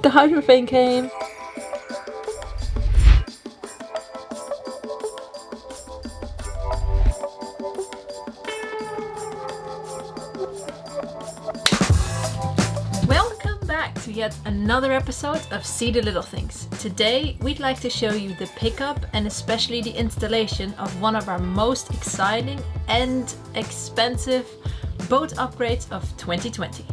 The Hydrovane came. Welcome back to yet another episode of See the Little Things. Today we'd like to show you the pickup and especially the installation of one of our most exciting and expensive boat upgrades of 2020.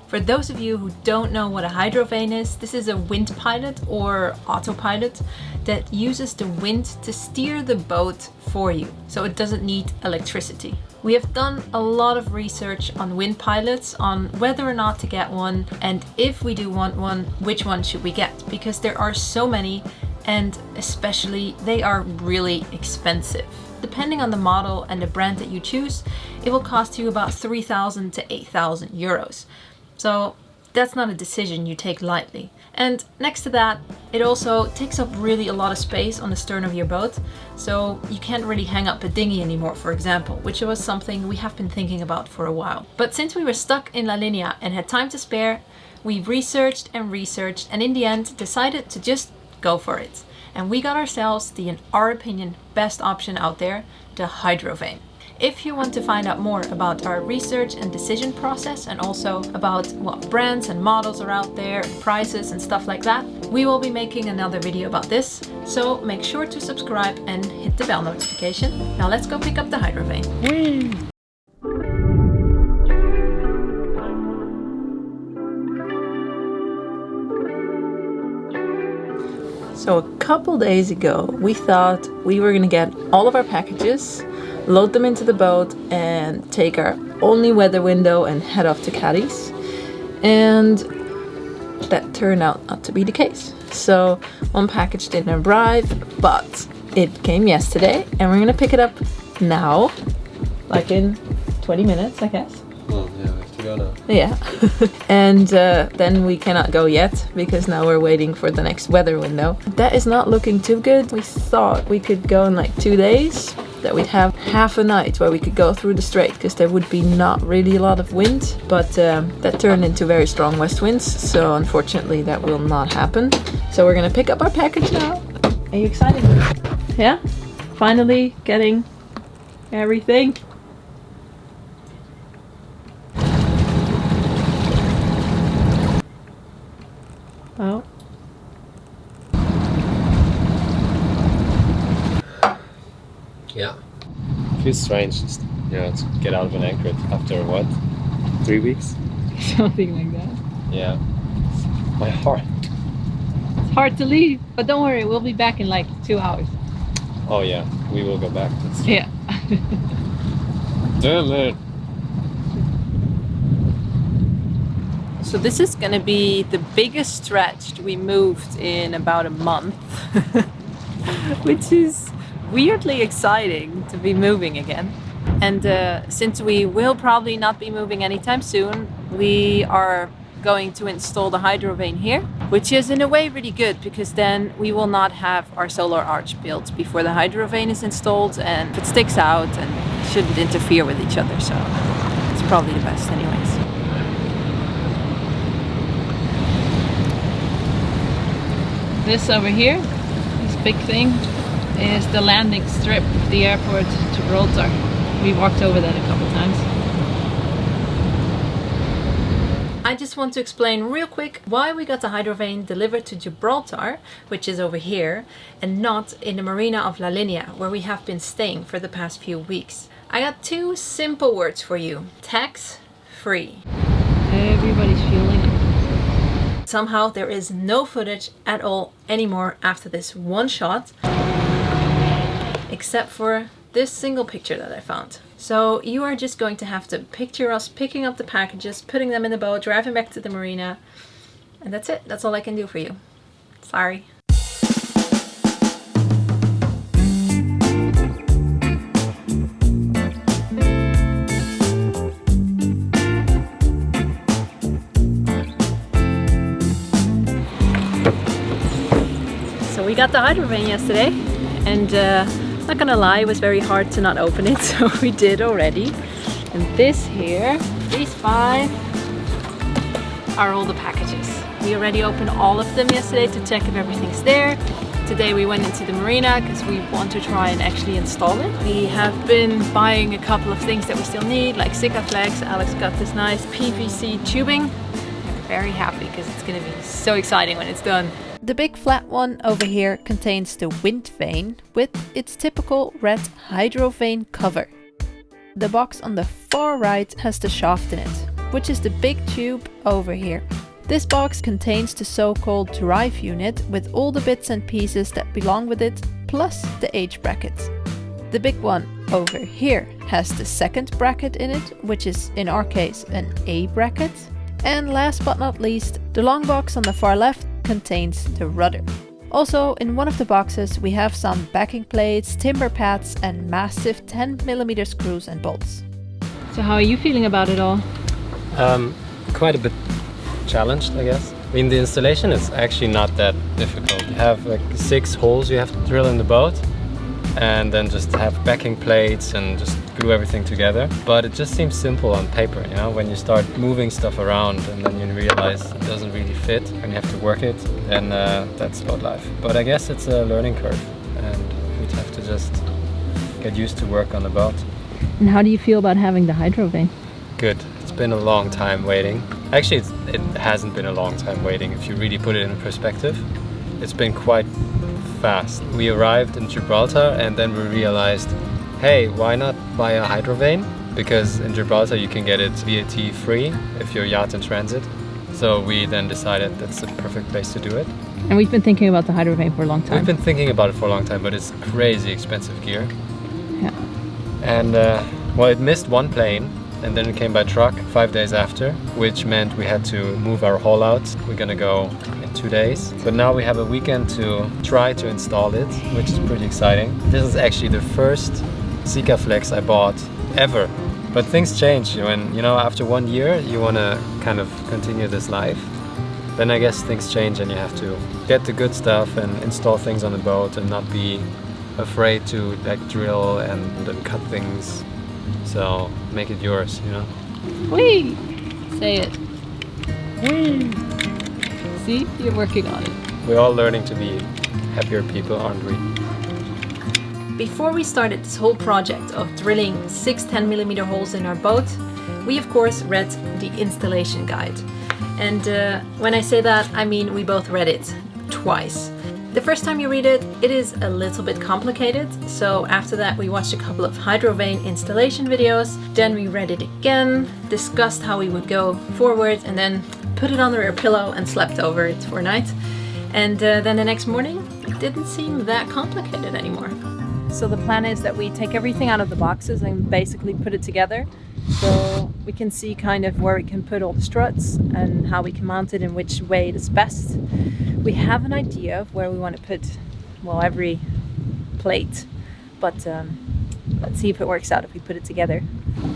For those of you who don't know what a hydrovane is, this is a wind pilot or autopilot that uses the wind to steer the boat for you, so it doesn't need electricity. We have done a lot of research on wind pilots, on whether or not to get one, and if we do want one, which one should we get? Because there are so many, and especially they are really expensive. Depending on the model and the brand that you choose, it will cost you about 3,000 to 8,000 euros. So that's not a decision you take lightly. And next to that, it also takes up really a lot of space on the stern of your boat. So you can't really hang up a dinghy anymore, for example, which was something we have been thinking about for a while. But since we were stuck in La Linea and had time to spare, we researched and in the end decided to just go for it. And we got ourselves the, in our opinion, best option out there, the Hydrovane. If you want to find out more about our research and decision process and also about what brands and models are out there, prices and stuff like that, we will be making another video about this. So make sure to subscribe and hit the bell notification. Now let's go pick up the Hydrovane. Whee! So a couple days ago, we thought we were gonna get all of our packages, load them into the boat and take our only weather window and head off to Cadiz. And that turned out not to be the case. So one package didn't arrive, but it came yesterday and we're gonna pick it up now, like in 20 minutes, I guess. Oh yeah, we have to go now. Yeah. And then we cannot go yet because now we're waiting for the next weather window. That is not looking too good. We thought we could go in like 2 days, that we'd have half a night where we could go through the strait because there would be not really a lot of wind, but that turned into very strong west winds, so unfortunately that will not happen. So we're gonna pick up our package now. Are you excited? Yeah? Finally getting everything. Oh. Yeah. It feels strange just, to get out of an anchor after what? 3 weeks? Something like that. Yeah. My heart. It's hard to leave, but don't worry, we'll be back in like 2 hours. Oh yeah, we will go back. That's true. Yeah. Damn it. So this is gonna be the biggest stretch we moved in about a month, which is weirdly exciting to be moving again. And since we will probably not be moving anytime soon, we are going to install the Hydrovane here, which is in a way really good because then we will not have our solar arch built before the Hydrovane is installed, and it sticks out and shouldn't interfere with each other, so it's probably the best anyways. This over here, this big thing, is the landing strip of the airport to Gibraltar. We walked over that a couple times. I just want to explain real quick why we got the Hydrovane delivered to Gibraltar, which is over here, and not in the marina of La Linea, where we have been staying for the past few weeks. I got two simple words for you: tax free. Everybody's feeling it. Somehow there is no footage at all anymore after this one shot, except for this single picture that I found. So you are just going to have to picture us picking up the packages, putting them in the boat, driving back to the marina, and that's it. That's all I can do for you. Sorry. So we got the Hydrovane yesterday, and Not gonna lie, it was very hard to not open it, so we did already. And this here, these 5 are all the packages. We already opened all of them yesterday to check if everything's there. Today we went into the marina because we want to try and actually install it. We have been buying a couple of things that we still need, like Sikaflex. Alex got this nice PVC tubing. Very happy because it's going to be so exciting when it's done. The big flat one over here contains the wind vane with its typical red Hydrovane cover. The box on the far right has the shaft in it, which is the big tube over here. This box contains the so-called drive unit with all the bits and pieces that belong with it, plus the H brackets. The big one over here has the second bracket in it, which is in our case an A bracket. And last but not least, the long box on the far left contains the rudder. Also, in one of the boxes we have some backing plates, timber pads and massive 10mm screws and bolts. So how are you feeling about it all? Quite a bit challenged, I guess. I mean, the installation is actually not that difficult. You have like 6 holes you have to drill in the boat and then just have backing plates and just glue everything together. But it just seems simple on paper, you know, when you start moving stuff around and then you realize it doesn't really fit and you have to work it, then that's boat life. But I guess it's a learning curve and we'd have to just get used to work on the boat. And how do you feel about having the Hydrovane? Good. It's been a long time waiting. Actually, it hasn't been a long time waiting if you really put it in perspective. It's been quite fast. We arrived in Gibraltar and then we realized, hey, why not buy a Hydrovane? Because in Gibraltar you can get it VAT free if your yacht's in transit. So we then decided that's the perfect place to do it. And we've been thinking about the Hydrovane for a long time. We've been thinking about it for a long time, but it's crazy expensive gear. Yeah. And well, it missed one plane and then it came by truck 5 days after, which meant we had to move our haul out. We're gonna go in 2 days. But now we have a weekend to try to install it, which is pretty exciting. This is actually the first Sikaflex I bought ever. But things change when, you know, after 1 year you wanna kind of continue this life. Then I guess things change and you have to get the good stuff and install things on the boat and not be afraid to like drill and then cut things. So make it yours, you know. Whee! Say it. Whee! See, you're working on it. We're all learning to be happier people, aren't we? Before we started this whole project of drilling 6 10mm holes in our boat, we of course read the installation guide. And when I say that, I mean we both read it twice. The first time you read it, it is a little bit complicated. So after that we watched a couple of Hydrovane installation videos. Then we read it again, discussed how we would go forward, and then put it under our pillow and slept over it for a night. And then the next morning, it didn't seem that complicated anymore. So the plan is that we take everything out of the boxes and basically put it together. So we can see kind of where we can put all the struts and how we can mount it in which way it is best. We have an idea of where we want to put, well, every plate, but let's see if it works out if we put it together.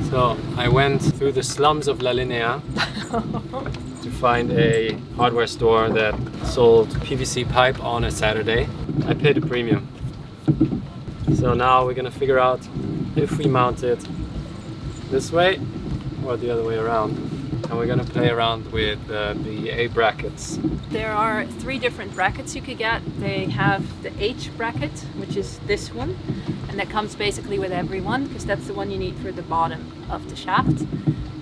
So I went through the slums of La Linea to find a hardware store that sold PVC pipe on a Saturday. I paid a premium. So now we're gonna figure out if we mount it this way or the other way around. And we're gonna play around with the A brackets. There are 3 different brackets you could get. They have the H bracket, which is this one, and that comes basically with every one because that's the one you need for the bottom of the shaft.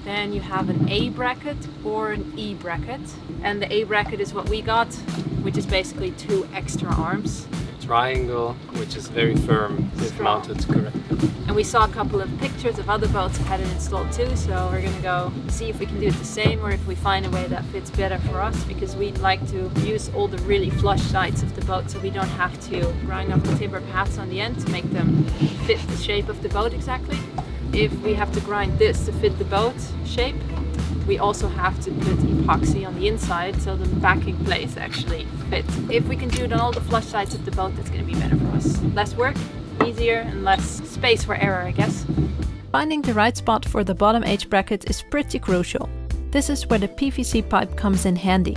Then you have an A bracket or an E bracket, and the A bracket is what we got, which is basically 2 extra arms. Triangle, which is very firm if mounted correctly. And we saw a couple of pictures of other boats that had it installed too, so we're gonna go see if we can do it the same or if we find a way that fits better for us, because we'd like to use all the really flush sides of the boat so we don't have to grind up the timber pads on the end to make them fit the shape of the boat exactly. If we have to grind this to fit the boat shape, we also have to put epoxy on the inside so the backing plates actually fit. If we can do it on all the flush sides of the boat, that's going to be better for us. Less work, easier, and less space for error, I guess. Finding the right spot for the bottom H bracket is pretty crucial. This is where the PVC pipe comes in handy.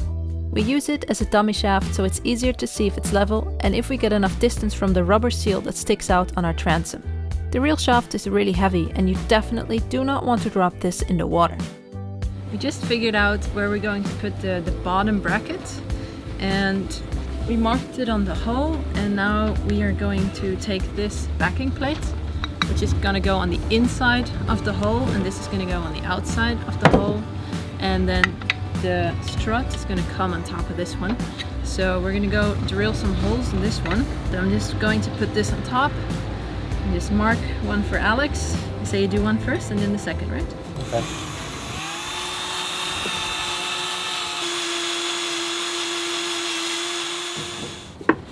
We use it as a dummy shaft so it's easier to see if it's level and if we get enough distance from the rubber seal that sticks out on our transom. The real shaft is really heavy and you definitely do not want to drop this in the water. We just figured out where we're going to put the bottom bracket, and we marked it on the hull, and now we are going to take this backing plate, which is going to go on the inside of the hull, and this is going to go on the outside of the hull, and then the strut is going to come on top of this one. So we're going to go drill some holes in this one. So I'm just going to put this on top and just mark one for Alex. Say you do one first and then the second, right? Okay.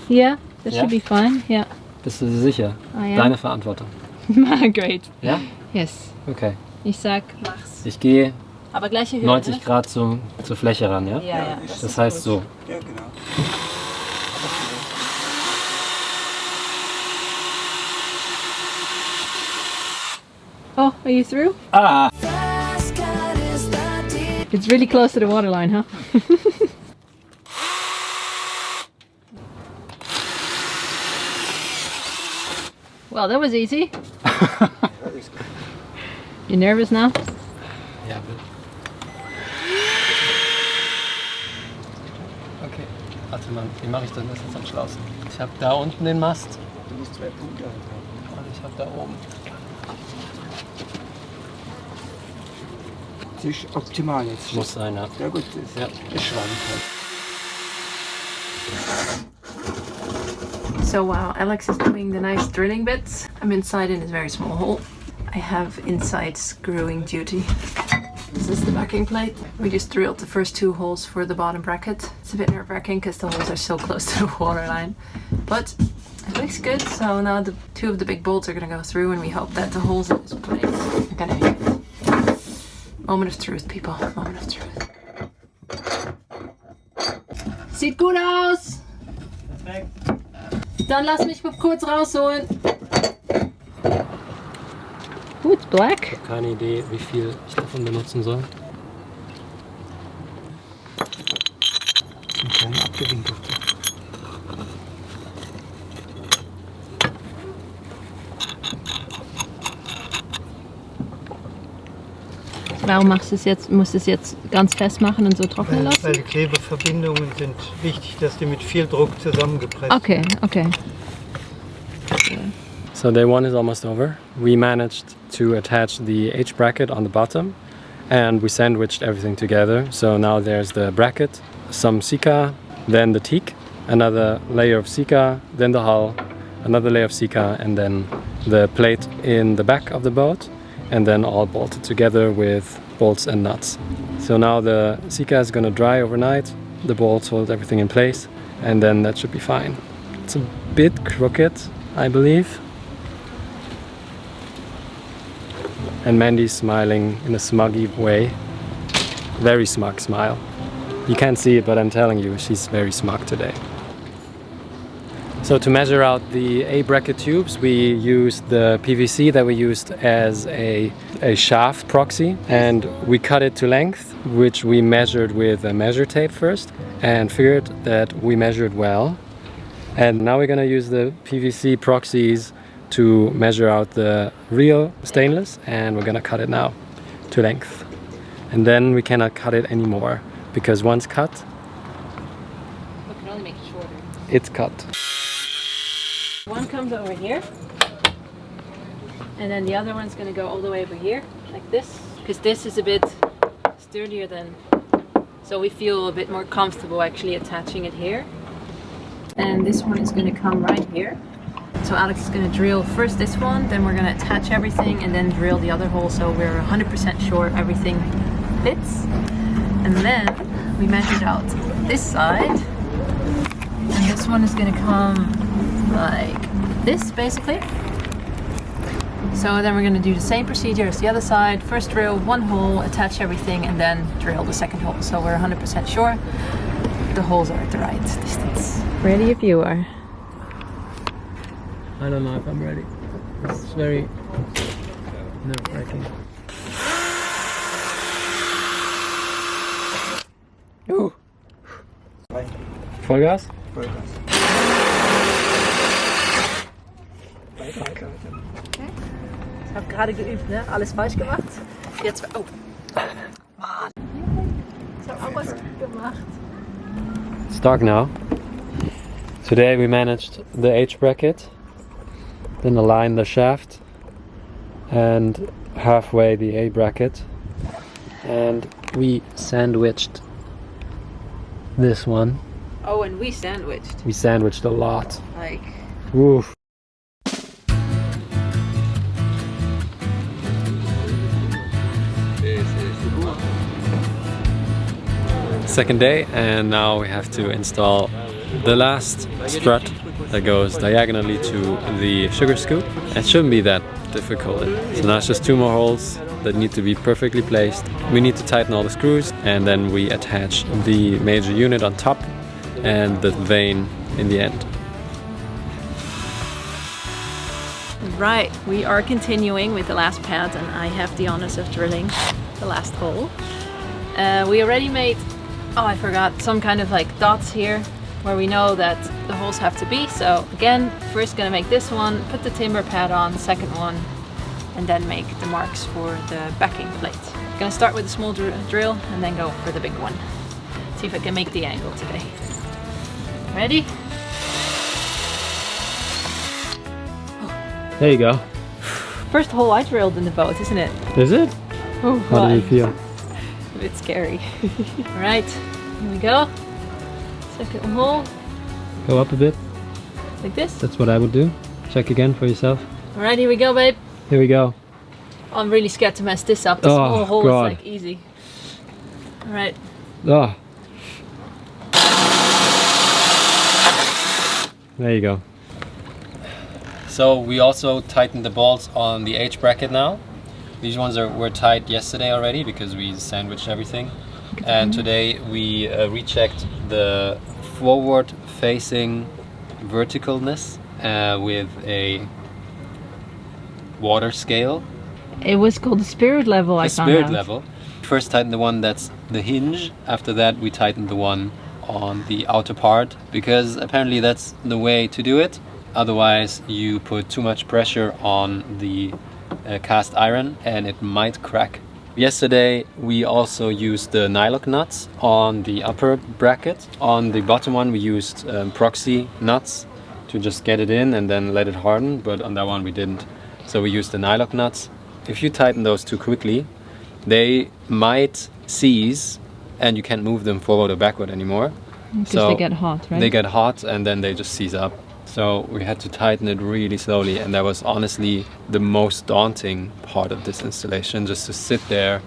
Yeah, that should be fine. Yeah. Bist du dir sicher? I am. Deine Verantwortung. Great. Ja? Yes. Okay. Ich sag, mach's. Ich gehe Aber gleiche Höhe, 90 ne? Grad zur Fläche ran, ja? Ja, ja. Das heißt so. Ja, genau. Oh, are you through? Ah! It's really close to the waterline, huh? Well, that was easy. You nervous now? Ja, bitte. Okay, warte mal, wie mache ich denn das jetzt am schlausten? Ich habe da unten den Mast. Du musst 2 Punkte haben. Und ich habe da oben. Das ist optimal jetzt. Muss sein, ja. Ja gut, Ja. das schwankt halt. So while Alex is doing the nice drilling bits, I'm inside in this very small hole. I have inside screwing duty. This is the backing plate. We just drilled the first 2 holes for the bottom bracket. It's a bit nerve-wracking because the holes are so close to the waterline. But it looks good, so now the 2 of the big bolts are going to go through, and we hope that the holes in this plate are going to be good. Moment of truth, people. Moment of truth. Sieht gut aus! Perfekt. Dann lass mich mal kurz rausholen. Oh, it's black. Keine Idee, wie viel ich davon benutzen soll. Ein kleiner abgewinkelt. Warum machst du es jetzt? Musst du es jetzt ganz fest machen und so trocknen Weil lassen? die Klebeverbindungen sind wichtig, dass die mit viel Druck zusammengepresst Okay, okay. So day 1 is almost over. We managed to attach the H bracket on the bottom, and we sandwiched everything together. So now there's the bracket, some Sika, then the teak, another layer of Sika, then the hull, another layer of Sika, and then the plate in the back of the boat, and then all bolted together with bolts and nuts. So now the Sika is going to dry overnight, the bolts hold everything in place, and then that should be fine. It's a bit crooked, I believe. And Mandy's smiling in a smuggy way. Very smug smile. You can't see it, but I'm telling you, she's very smug today. So to measure out the A bracket tubes, we used the PVC that we used as a shaft proxy, and we cut it to length, which we measured with a measure tape first, and figured that we measured well. And now we're gonna use the PVC proxies to measure out the real stainless, and we're gonna cut it now to length. And then we cannot cut it anymore, because once cut, We can only make it shorter. it's cut. One comes over here, and then the other one's gonna go all the way over here, like this, because this is a bit sturdier than, so we feel a bit more comfortable actually attaching it here. And this one is gonna come right here. So Alex is gonna drill first this one, then we're gonna attach everything and then drill the other hole, so we're 100% sure everything fits. And then we measured out this side, and this one is gonna come like this basically. So then we're going to do the same procedure as the other side. First drill one hole, attach everything, and then drill the second hole. So we're 100% sure the holes are at the right distance. Ready if you are. I don't know if I'm ready. It's very nerve-wracking. Ooh. Vollgas? Vollgas. Weiter, weiter, weiter. Ich habe gerade geübt, ne? Alles falsch gemacht. Jetzt. Oh. Mann. Ich habe auch was gemacht. It's dark now. Today we managed the H bracket, then align the shaft and halfway the A bracket, and we sandwiched this one. Oh, and we sandwiched. We sandwiched a lot. Like. Woof. Second day, and now we have to install the last strut that goes diagonally to the sugar scoop. It shouldn't be that difficult. So now it's just 2 more holes that need to be perfectly placed. We need to tighten all the screws, and then we attach the major unit on top and the vane in the end. Right, we are continuing with the last pad, and I have the honors of drilling the last hole. We already made, oh I forgot, some kind of like dots here where we know that the holes have to be. So again, first gonna make this one, put the timber pad on, the second one, and then make the marks for the backing plate. Gonna start with a small drill and then go for the big one. See if I can make the angle today. Ready? There you go. First hole I drilled in the boat, isn't it? Is it? Oh, How do you feel? A bit scary. Alright, here we go. Second hole. Go up a bit. Like this. That's what I would do. Check again for yourself. Alright, here we go, babe. Here we go. I'm really scared to mess this up. The small hole is like easy. Alright. Oh. There you go. So we also tightened the bolts on the H bracket now. These ones were tight yesterday already because we sandwiched everything. And today we rechecked the forward facing verticalness with a water scale. It was called the spirit level, I found out. The spirit level. First tightened the one that's the hinge. After that we tightened the one on the outer part, because apparently that's the way to do it. Otherwise you put too much pressure on the cast iron and it might crack. Yesterday we also used the nylock nuts on the upper bracket. On the bottom one we used proxy nuts to just get it in and then let it harden, but on that one we didn't. So we used the nylock nuts. If you tighten those too quickly, they might seize and you can't move them forward or backward anymore. Because they get hot, right? They get hot and then they just seize up. So we had to tighten it really slowly, and that was honestly the most daunting part of this installation, just to sit there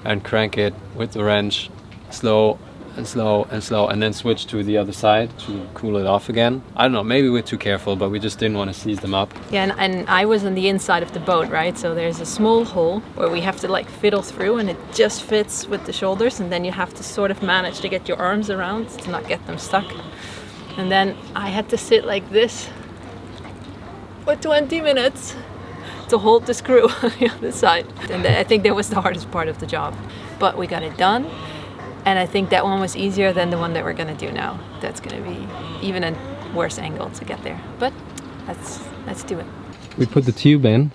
and crank it with the wrench slow and slow and slow, and then switch to the other side to cool it off again. I don't know, maybe we're too careful, but we just didn't want to seize them up. Yeah, and I was on the inside of the boat, right? So there's a small hole where we have to like fiddle through, and it just fits with the shoulders, and then you have to sort of manage to get your arms around to not get them stuck. And then I had to sit like this for 20 minutes to hold the screw on the other side. And I think that was the hardest part of the job. But we got it done. And I think that one was easier than the one that we're gonna do now. That's gonna be even a worse angle to get there. But let's do it. We put the tube in,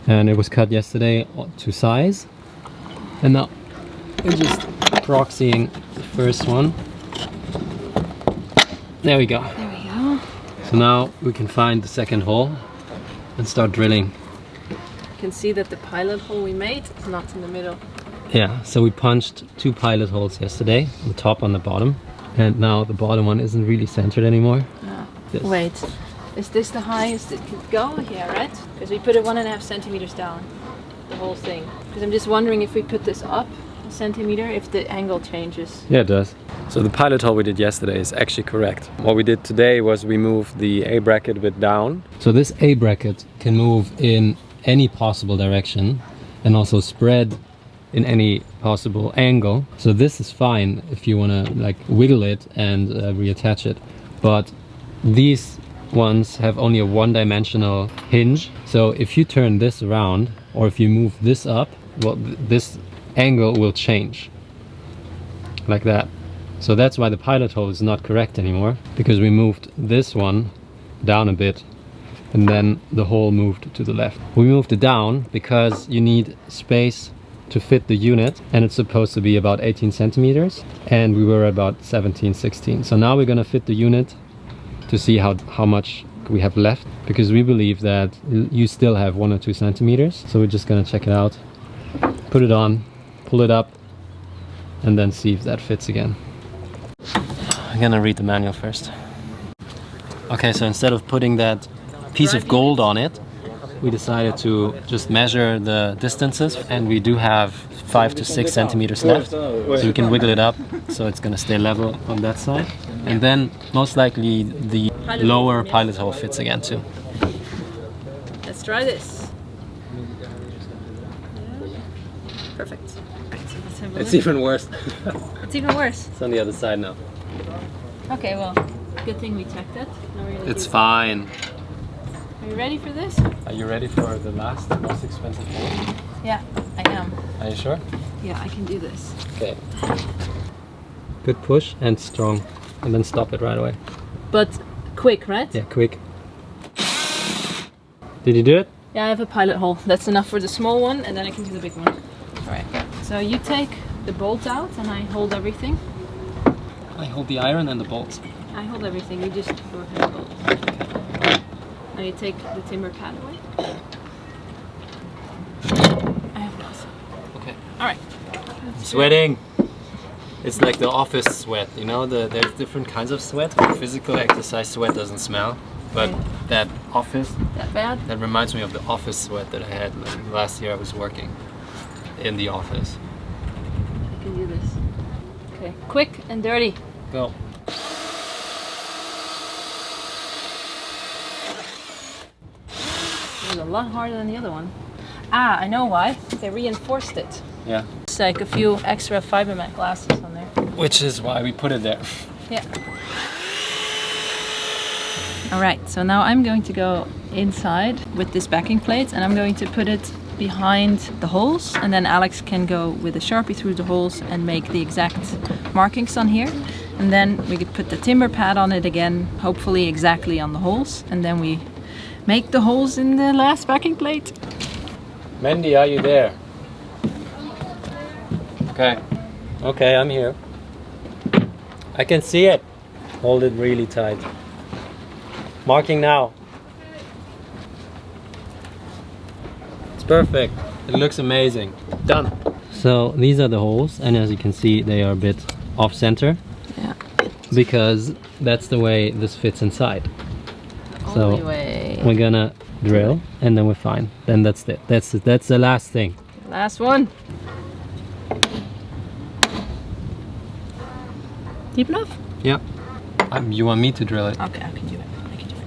and it was cut yesterday to size. And now we're just proxying the first one. There we go. There we go. So now we can find the second hole and start drilling. You can see that the pilot hole we made is not in the middle. Yeah, so we punched 2 pilot holes yesterday, the top and the bottom. And now the bottom one isn't really centered anymore. No. Wait, is this the highest it could go? Yeah, right? Because we put it 1.5 centimeters down, the whole thing. Because I'm just wondering if we put this up a centimeter, if the angle changes. Yeah, it does. So the pilot hole we did yesterday is actually correct. What we did today was we moved the A bracket a bit down. So this A bracket can move in any possible direction and also spread in any possible angle. So this is fine if you want to like wiggle it and reattach it. But these ones have only a one-dimensional hinge. So if you turn this around or if you move this up, well, this angle will change like that. So that's why the pilot hole is not correct anymore, because we moved this one down a bit and then the hole moved to the left. We moved it down because you need space to fit the unit, and it's supposed to be about 18 centimeters and we were about 17, 16. So now we're gonna fit the unit to see how much we have left, because we believe that you still have 1 or 2 centimeters. So we're just gonna check it out, put it on, pull it up, and then see if that fits again. I'm gonna read the manual first. Okay, so instead of putting that piece of gold on it, we decided to just measure the distances, and we do have 5 to 6 centimeters left, so we can wiggle it up so it's gonna stay level on that side, and then most likely the lower pilot hole fits again too. Let's try this. Perfect. So let's have a It's look. even worse. It's even worse. It's on the other side now. Okay, well, good thing we checked it. Now we're gonna It's do- fine. Are you ready for this? Are you ready for the last, most expensive hole? Yeah, I am. Are you sure? Yeah, I can do this. Okay. Good push and strong, and then stop it right away. But quick, right? Yeah, quick. Did you do it? Yeah, I have a pilot hole. That's enough for the small one, and then I can do the big one. All right. So you take the bolt out, and I hold everything. I hold the iron and the bolts. I hold everything. You just go ahead and bolt. Now you take the timber pad away. I have those. Okay. All right. Sweating. It's like the office sweat, you know. There's different kinds of sweat. Physical exercise sweat doesn't smell, but Okay. that office, That bad? that reminds me of the office sweat that I had last year. I was working in the office. I can do this. Okay. Quick and dirty. Go. It was a lot harder than the other one. Ah, I know why. They reinforced it. Yeah. It's like a few extra fiber mat glasses on there. Which is why we put it there. Yeah. All right, so now I'm going to go inside with this backing plate, and I'm going to put it behind the holes, and then Alex can go with a Sharpie through the holes and make the exact markings on here. And then we could put the timber pad on it again, hopefully exactly on the holes, and then we make the holes in the last backing plate. Mandy, are you there? Okay. Okay, I'm here. I can see it. Hold it really tight. Marking now. It's perfect. It looks amazing. Done. So these are the holes, and as you can see, they are a bit off center. Yeah. Because that's the way this fits inside. So Only way. we're gonna drill, and then we're fine. Then that's it. That's the last thing. Last one. Deep enough? Yep. You want me to drill it? Okay, I can do it. I can do it.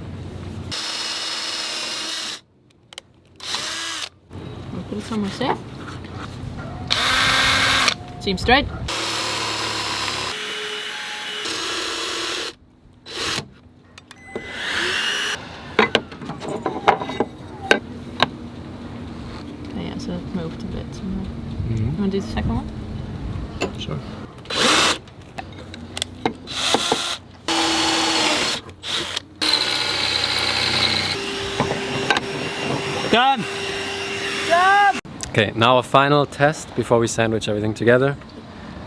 We'll put it somewhere safe. Seam straight. Okay, yeah, so it moved a bit. You want to do the second one? Sure. Done! Done! Okay, now a final test before we sandwich everything together.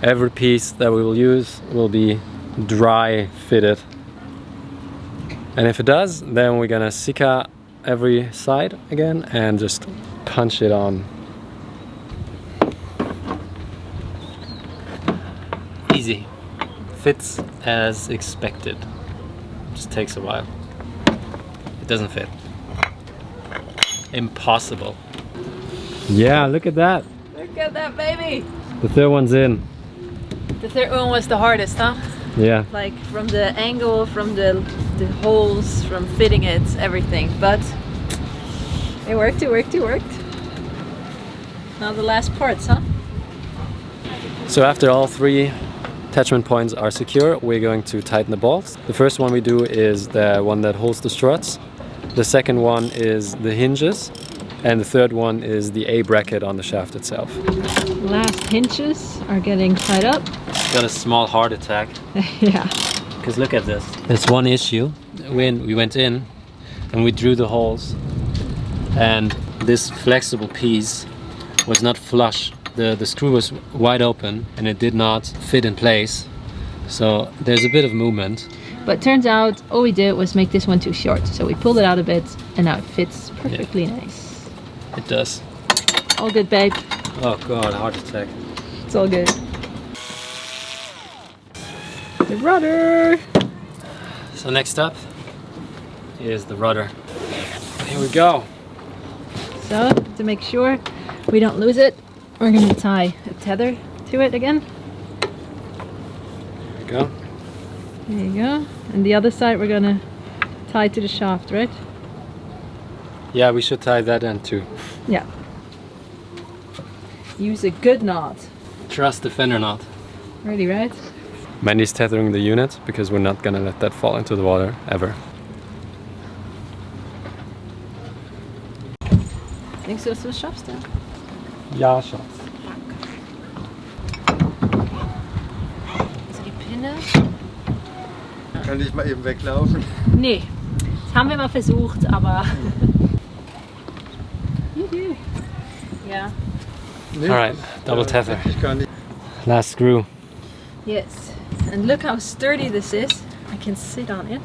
Every piece that we will use will be dry fitted. And if it does, then we're gonna Sika every side again and just punch it on. Easy. Fits as expected. Just takes a while. It doesn't fit. Impossible. Yeah, look at that. Look at that baby! The third one's in. The third one was the hardest, huh? Yeah. Like from the angle, from the holes, from fitting it, everything. But it worked, it worked, it worked. Now the last parts, huh? So after all 3 attachment points are secure, we're going to tighten the bolts. The first one we do is the one that holds the struts. The second one is the hinges. And the third one is the A bracket on the shaft itself. Last hinges are getting tied up. Got a small heart attack. Yeah. Because look at this. There's one issue. When we went in and we drew the holes, and this flexible piece was not flush. The screw was wide open and it did not fit in place. So there's a bit of movement. But turns out all we did was make this one too short. So we pulled it out a bit and now it fits perfectly nice. It does. All good, babe. Oh god, heart attack. It's all good. The rudder. So next up is the rudder. Here we go. So to make sure we don't lose it, we're going to tie a tether to it again. There we go. There you go. And the other side we're going to tie to the shaft, right? Yeah, we should tie that end too. Yeah. Use a good knot. Trust the fender knot. Ready, right? Mandy's tethering the unit because we're not gonna let that fall into the water ever. Denkst du, dass du es schaffst, ja? Ja, Schatz. Also die Pinne? Kann ich mal eben weglaufen? Nee, das haben wir mal versucht, aber... Juhu. Ja. Nee, Alright, double tether. Ich gar nicht. Last screw. Yes, and look how sturdy this is. I can sit on it.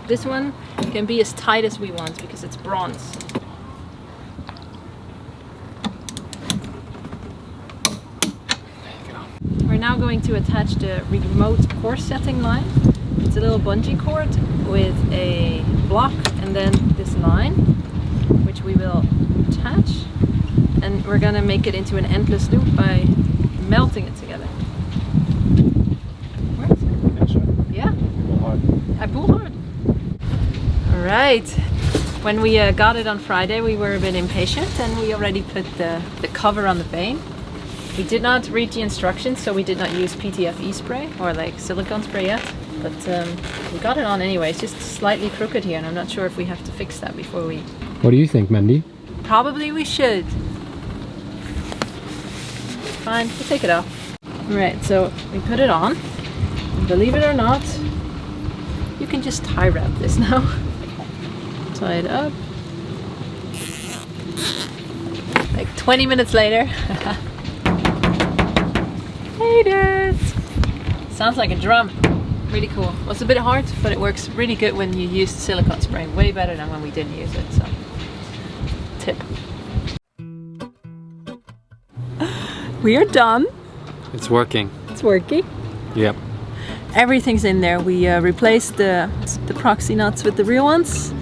This one can be as tight as we want because it's bronze. We're now going to attach the remote course setting line. It's a little bungee cord with a block and then this line, which we will attach. And we're gonna make it into an endless loop by melting it together. Works? Yeah? I pull hard. Alright. When we got it on Friday, we were a bit impatient and we already put the cover on the vane. We did not read the instructions, so we did not use PTFE spray or like silicone spray yet. But we got it on anyway. It's just slightly crooked here and I'm not sure if we have to fix that before we... What do you think, Mandy? Probably we should. Fine, we'll take it off. Alright, so we put it on. And believe it or not, you can just tie wrap this now. Tie it up. Like 20 minutes later. Made it! Sounds like a drum. Really cool. Well, it's a bit hard, but it works really good when you use the silicone spray. Way better than when we didn't use it, so. Tip. We are done. It's working. It's working. Yep. Everything's in there. We replaced the proxy nuts with the real ones.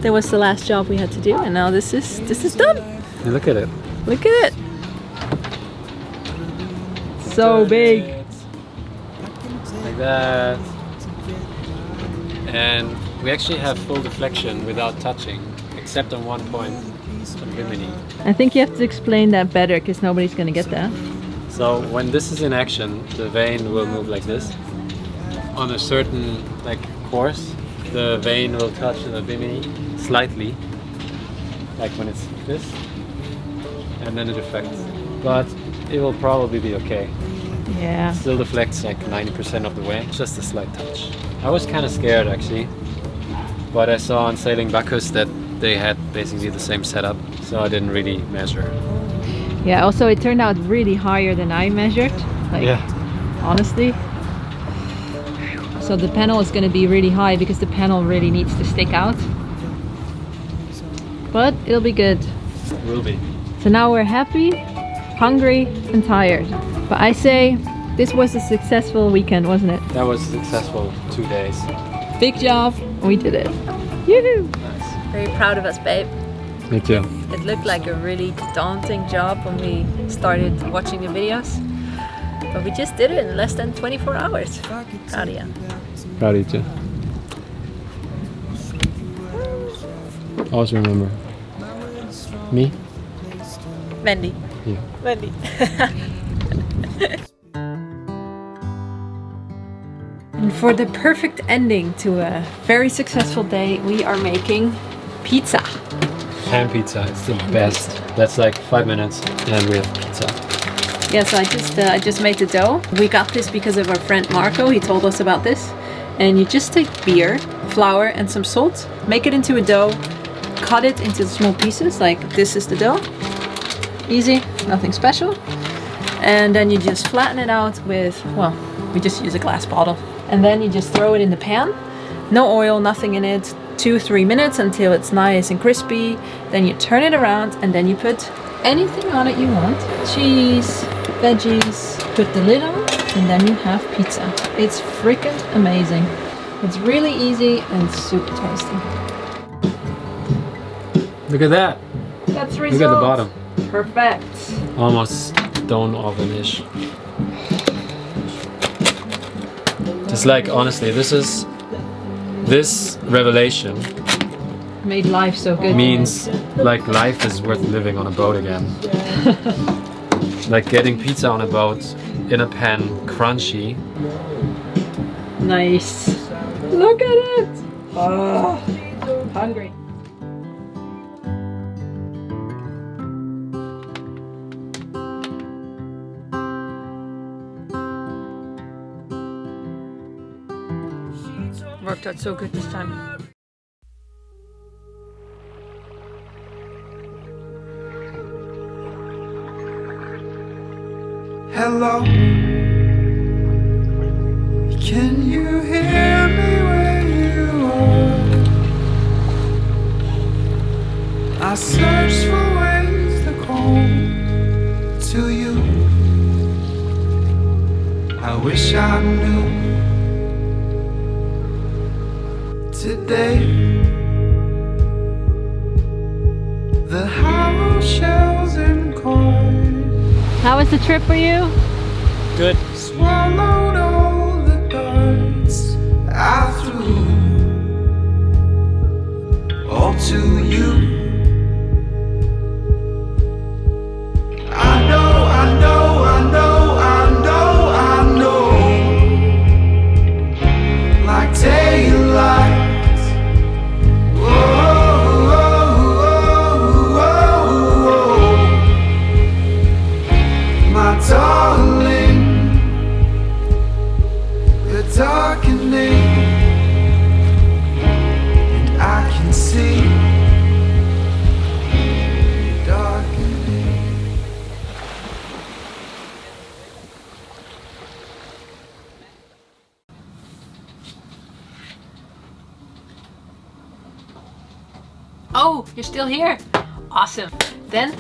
That was the last job we had to do, and now this is done. Hey, look at it. Look at it. So big. Like that. And we actually have full deflection without touching, except on one point on Bimini. I think you have to explain that better because nobody's gonna get that. So when this is in action, the vane will move like this. On a certain course, the vane will touch the Bimini slightly, like when it's this, and then it deflects. But it will probably be okay. Yeah. It still deflects like 90% of the way, just a slight touch. I was kind of scared actually, but I saw on Sailing Bacchus that they had basically the same setup, so I didn't really measure. Yeah, also it turned out really higher than I measured. Honestly. So the panel is going to be really high because the panel really needs to stick out. But it'll be good. It will be. So now we're happy, hungry and tired. But I say this was a successful weekend, wasn't it? That was a successful 2 days. Big job, we did it. Yoo-hoo! Nice. Very proud of us, babe. Me too. It looked like a really daunting job when we started watching the videos. But we just did it in less than 24 hours. Proud of you. Proud of you too. Always remember. Me? Mandy. Yeah. Mandy. And for the perfect ending to a very successful day, we are making pizza. pan pizza. It's the best. That's like 5 minutes and we have pizza. Yeah, so I just made the dough. We got this because of our friend Marco. He told us about this. And you just take beer, flour, and some salt, make it into a dough, cut it into small pieces, like this is the dough. Easy, nothing special. And then you just flatten it out with, well, we just use a glass bottle. And then you just throw it in the pan. No oil, nothing in it. 2-3 minutes until it's nice and crispy. Then you turn it around and then you put anything on it you want. Cheese, veggies, put the lid on, and then you have pizza. It's freaking amazing. It's really easy and super tasty. Look at that. That's the Look at the bottom. Perfect. Almost stone oven-ish. Just like, honestly, this revelation Made life so good. means like life is worth living on a boat again. Like getting pizza on a boat in a pan, crunchy. Nice. Look at it. Oh, hungry. Worked out so good this time. Hello, can you hear me where you are? I search for ways to call to you. I wish I knew today the hollow shells and coins. How was the trip for you? Good. Swallowed all the darts I threw, all to you. I know, I know, I know, I know, I know, like daylight. Whoa, whoa, whoa, whoa. My darling, the darkening, and I can see the darkening. Oh, you're still here? Awesome. Then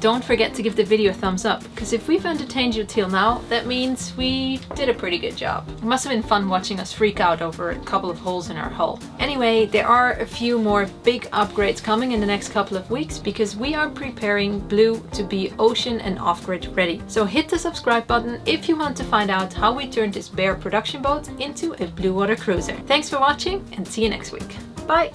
don't forget to give the video a thumbs up, because if we've entertained you till now, that means we did a pretty good job. It must have been fun watching us freak out over a couple of holes in our hull. Anyway, there are a few more big upgrades coming in the next couple of weeks, because we are preparing Blue to be ocean and off-grid ready. So hit the subscribe button if you want to find out how we turned this bare production boat into a blue water cruiser. Thanks for watching and see you next week. Bye!